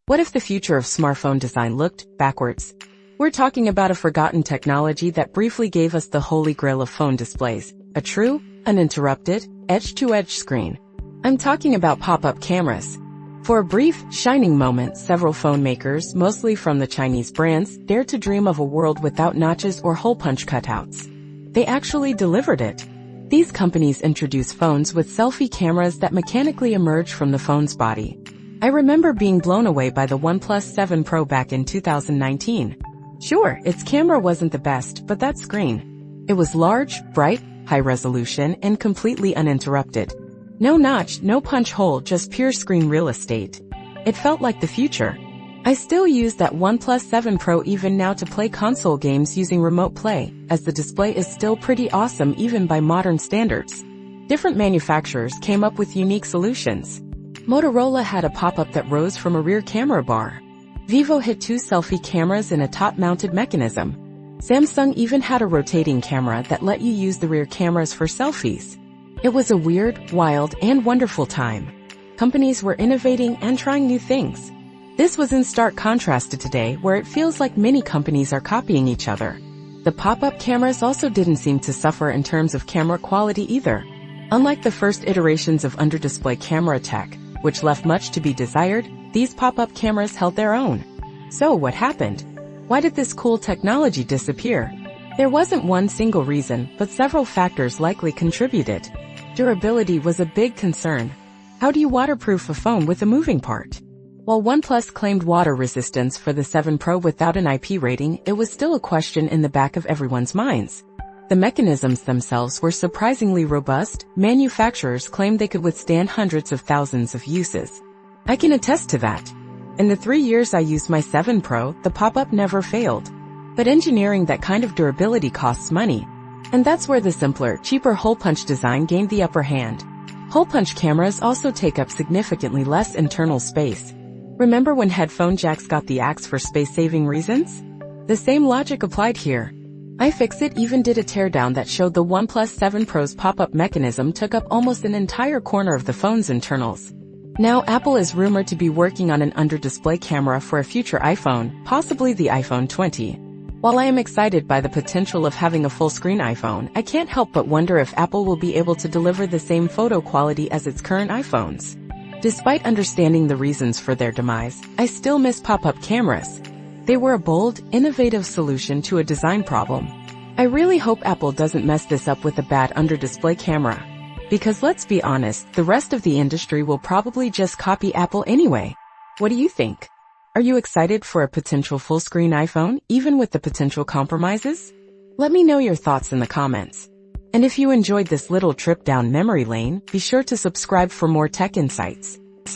What if the future of smartphone design looked backwards? We're talking about a forgotten technology that briefly gave us the holy grail of phone displays, a true, uninterrupted, edge-to-edge screen. I'm talking about pop-up cameras. For a brief, shining moment, several phone makers, mostly from the Chinese brands, dared to dream of a world without notches or hole punch cutouts. They actually delivered it. These companies introduced phones with selfie cameras that mechanically emerge from the phone's body. I remember being blown away by the OnePlus 7 Pro back in 2019. Sure, its camera wasn't the best, but that screen. It was large, bright, high resolution, and completely uninterrupted. No notch, no punch hole, just pure screen real estate. It felt like the future. I still use that OnePlus 7 Pro even now to play console games using remote play, as the display is still pretty awesome even by modern standards. Different manufacturers came up with unique solutions. Motorola had a pop-up that rose from a rear camera bar. Vivo had two selfie cameras in a top-mounted mechanism. Samsung even had a rotating camera that let you use the rear cameras for selfies. It was a weird, wild, and wonderful time. Companies were innovating and trying new things. This was in stark contrast to today, where it feels like many companies are copying each other. The pop-up cameras also didn't seem to suffer in terms of camera quality either. Unlike the first iterations of under-display camera tech, which left much to be desired, these pop-up cameras held their own. So what happened? Why did this cool technology disappear? There wasn't one single reason, but several factors likely contributed. Durability was a big concern. How do you waterproof a phone with a moving part? While OnePlus claimed water resistance for the 7 Pro without an IP rating, it was still a question in the back of everyone's minds. The mechanisms themselves were surprisingly robust. Manufacturers claimed they could withstand hundreds of thousands of uses. I can attest to that. In the 3 years I used my 7 Pro, the pop-up never failed. But engineering that kind of durability costs money. And that's where the simpler, cheaper hole-punch design gained the upper hand. Hole-punch cameras also take up significantly less internal space. Remember when headphone jacks got the axe for space-saving reasons? The same logic applied here. iFixit even did a teardown that showed the OnePlus 7 Pro's pop-up mechanism took up almost an entire corner of the phone's internals. Now Apple is rumored to be working on an under-display camera for a future iPhone, possibly the iPhone 20. While I am excited by the potential of having a full-screen iPhone, I can't help but wonder if Apple will be able to deliver the same photo quality as its current iPhones. Despite understanding the reasons for their demise, I still miss pop-up cameras. They were a bold, innovative solution to a design problem. I really hope Apple doesn't mess this up with a bad under-display camera. Because let's be honest, the rest of the industry will probably just copy Apple anyway. What do you think? Are you excited for a potential full-screen iPhone, even with the potential compromises? Let me know your thoughts in the comments. And if you enjoyed this little trip down memory lane, be sure to subscribe for more tech insights.